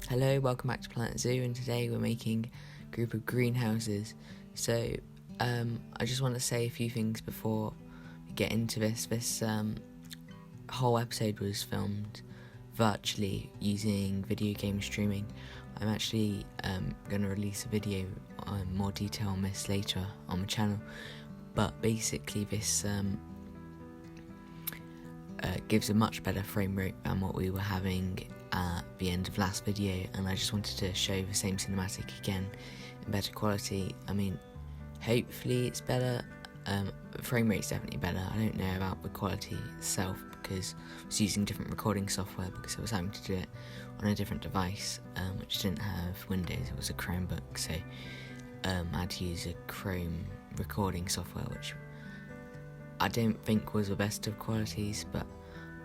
Hello, welcome back to Planet Zoo, and today we're making a group of greenhouses. So, I just want to say a few things before we get into this. This whole episode was filmed virtually using video game streaming. I'm actually going to release a video on more detail on this later on my channel, but basically this gives a much better frame rate than what we were having at the end of last video, and I just wanted to show the same cinematic again in better quality. I mean, hopefully it's better. The frame rate's definitely better. I don't know about the quality itself because I was using different recording software because I was having to do it on a different device, which didn't have Windows. It was a Chromebook, so I had to use a Chrome recording software, which I don't think was the best of qualities, but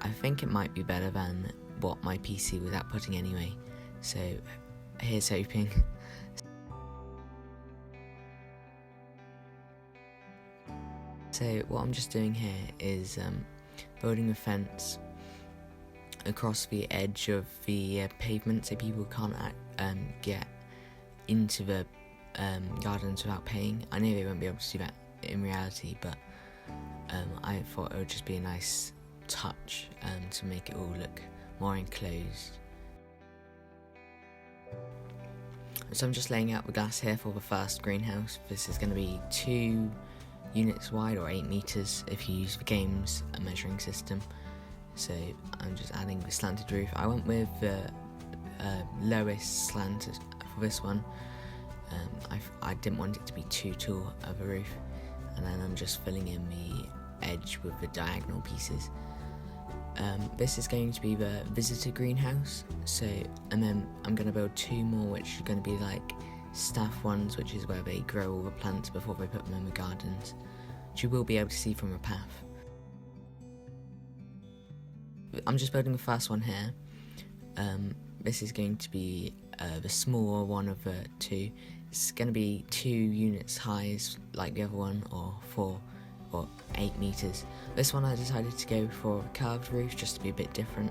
I think it might be better than what my PC was outputting anyway, so here's hoping. So what I'm just doing here is building a fence across the edge of the pavement so people can't get into the gardens without paying. I know they won't be able to do that in reality, but I thought it would just be a nice touch to make it all look more enclosed. So I'm just laying out the glass here for the first greenhouse. This is going to be 2 units wide, or 8 meters if you use the game's measuring system. So I'm just adding the slanted roof. I went with the lowest slant for this one. I didn't want it to be too tall of a roof, and then I'm just filling in the edge with the diagonal pieces. This is going to be the visitor greenhouse, and then I'm going to build 2 more, which are going to be like staff ones, which is where they grow all the plants before they put them in the gardens, which you will be able to see from a path. I'm just building the first one here. This is going to be the smaller one of the 2. It's going to be 2 units high like the other one, or 4 or 8 meters. This one I decided to go for a curved roof just to be a bit different,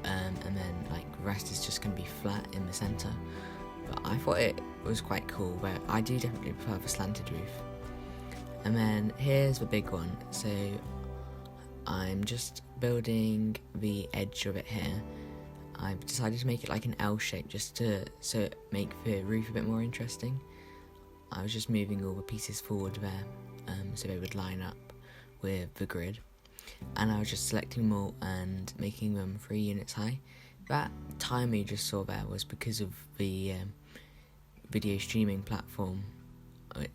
and then like the rest is just going to be flat in the center. But I thought it was quite cool, but I do definitely prefer the slanted roof. And then here's the big one. So I'm just building the edge of it here. I've decided to make it like an L shape just to make the roof a bit more interesting. I was just moving all the pieces forward there, so they would line up with the grid, and I was just selecting them all and making them 3 units high. That timer you just saw there was because of the video game streaming platform I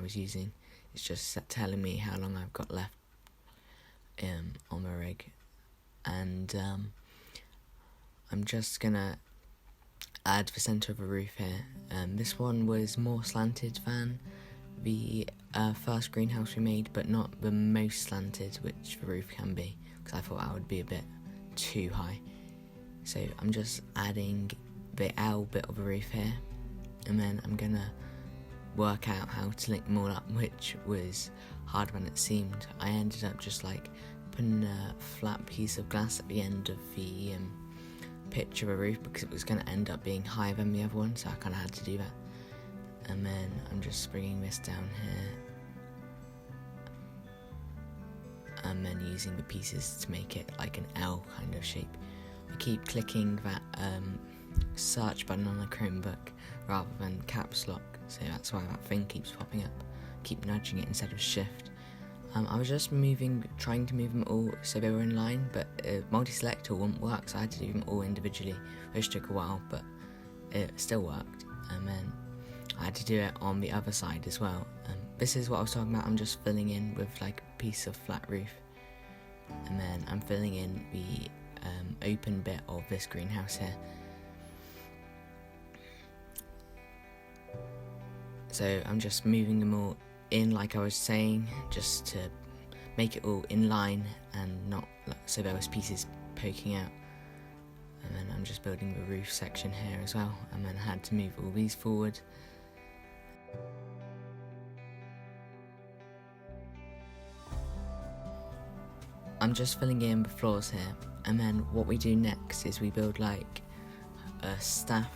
was using. It's just telling me how long I've got left on the rig, and I'm just gonna add the centre of the roof here. This one was more slanted than the first greenhouse we made, but not the most slanted, which the roof can be, because I thought that would be a bit too high. So I'm just adding the L bit of the roof here, and then I'm gonna work out how to link them all up, which was harder than it seemed. I ended up just like putting a flat piece of glass at the end of the pitch of a roof because it was going to end up being higher than the other one, so I kind of had to do that. And then I'm just bringing this down here, and then using the pieces to make it like an L kind of shape. I keep clicking that search button on a Chromebook rather than caps lock, so that's why that thing keeps popping up. Keep nudging it instead of shift. I was just trying to move them all so they were in line, but multi-select tool wouldn't work, so I had to do them all individually, which took a while, but it still worked. And then I had to do it on the other side as well. This is what I was talking about. I'm just filling in with like a piece of flat roof, and then I'm filling in the open bit of this greenhouse here. So I'm just moving them all in, like I was saying, just to make it all in line and not so there was pieces poking out. And then I'm just building the roof section here as well, and then I had to move all these forward. I'm just filling in the floors here, and then what we do next is we build like a staff.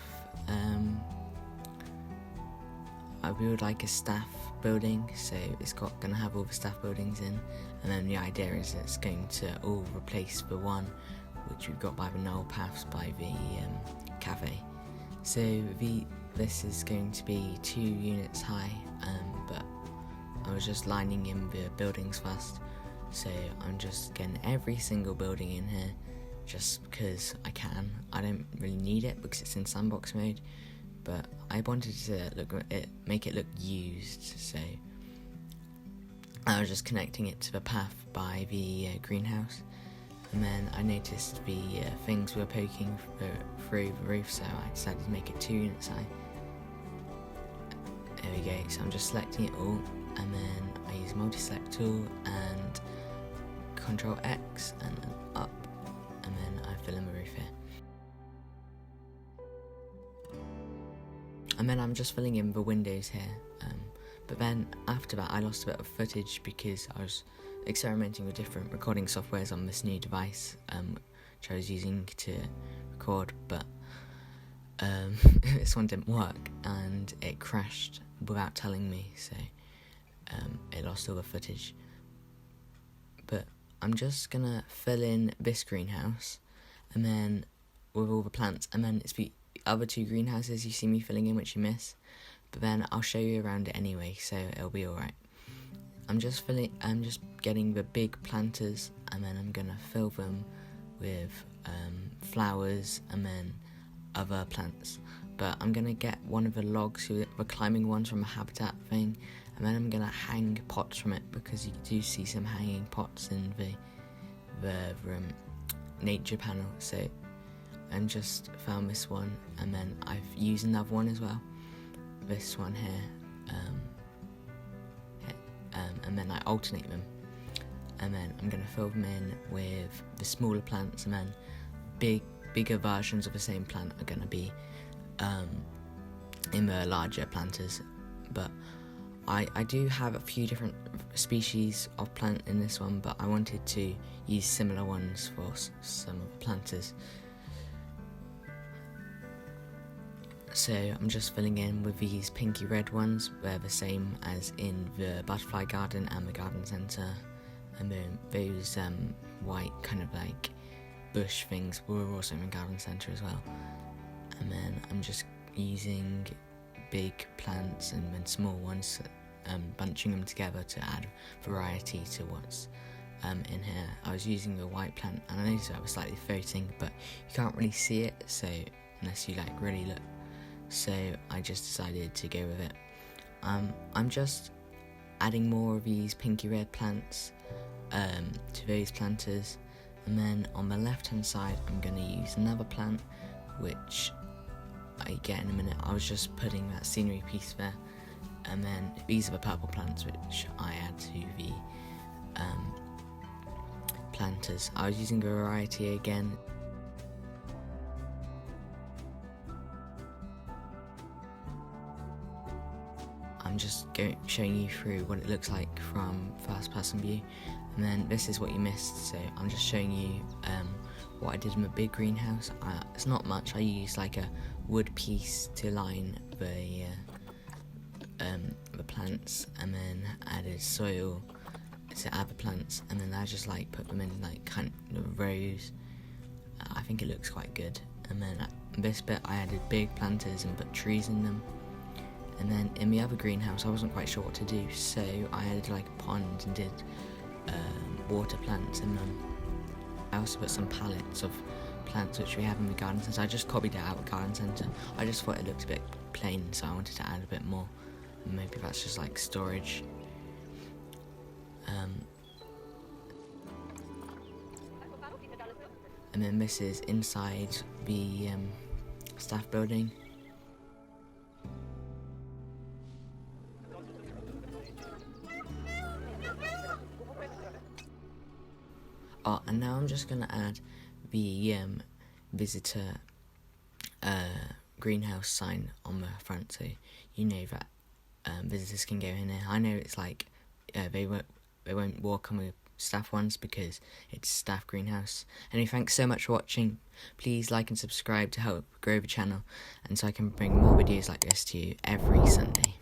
I build like a staff building, so it's gonna have all the staff buildings in, and then the idea is it's going to all replace the one which we've got by the Knoll Paths by the cafe. So this is going to be 2 units high, but I was just lining in the buildings first, so I'm just getting every single building in here just because I can. I don't really need it because it's in sandbox mode, but I wanted to make it look used, so I was just connecting it to the path by the greenhouse, and then I noticed the things were poking through the roof, so I decided to make it 2 units high. There we go, so I'm just selecting it all, and then I use multi-select tool and Control X and then up, and then I fill in the roof here. And then I'm just filling in the windows here, but then after that I lost a bit of footage because I was experimenting with different recording softwares on this new device, which I was using to record, but this one didn't work and it crashed without telling me, so it lost all the footage. But I'm just gonna fill in this greenhouse, and then with all the plants, and then it's the other 2 greenhouses you see me filling in which you miss, but then I'll show you around it anyway, so it'll be alright. I'm just getting the big planters, and then I'm gonna fill them with flowers and then other plants. But I'm gonna get one of the logs, the climbing ones from a habitat thing, and then I'm gonna hang pots from it because you do see some hanging pots in the nature panel. So I just found this one, and then I've used another one as well, this one here, and then I alternate them, and then I'm going to fill them in with the smaller plants, and then bigger versions of the same plant are going to be in the larger planters. But I do have a few different species of plant in this one, but I wanted to use similar ones for some of the planters. So I'm just filling in with these pinky red ones. They're the same as in the butterfly garden and the garden centre, and then those white kind of like bush things were also in the garden centre as well. And then I'm just using big plants and then small ones, bunching them together to add variety to what's in here. I was using the white plant, and I noticed I was slightly floating, but you can't really see it, so unless you like really look. So I just decided to go with it. I'm just adding more of these pinky red plants to those planters, and then on the left hand side I'm going to use another plant which I get in a minute. I was just putting that scenery piece there, and then these are the purple plants which I add to the planters. I was using variety again. I'm just showing you through what it looks like from first person view, and then this is what you missed, so I'm just showing you what I did in the big greenhouse. It's not much. I used like a wood piece to line the plants, and then added soil to add the plants, and then I just like put them in like kind of rows. I think it looks quite good. And then this bit I added big planters and put trees in them. And then in the other greenhouse I wasn't quite sure what to do, so I added like a pond and did water plants in them. I also put some pallets of plants which we have in the garden centre. I just copied it out of the garden centre. I just thought it looked a bit plain, so I wanted to add a bit more. Maybe that's just like storage. And then this is inside the staff building. Oh, and now I'm just going to add the visitor greenhouse sign on the front, so you know that visitors can go in there. I know it's like they won't walk on the staff ones because it's staff greenhouse. Anyway, thanks so much for watching. Please like and subscribe to help grow the channel and so I can bring more videos like this to you every Sunday.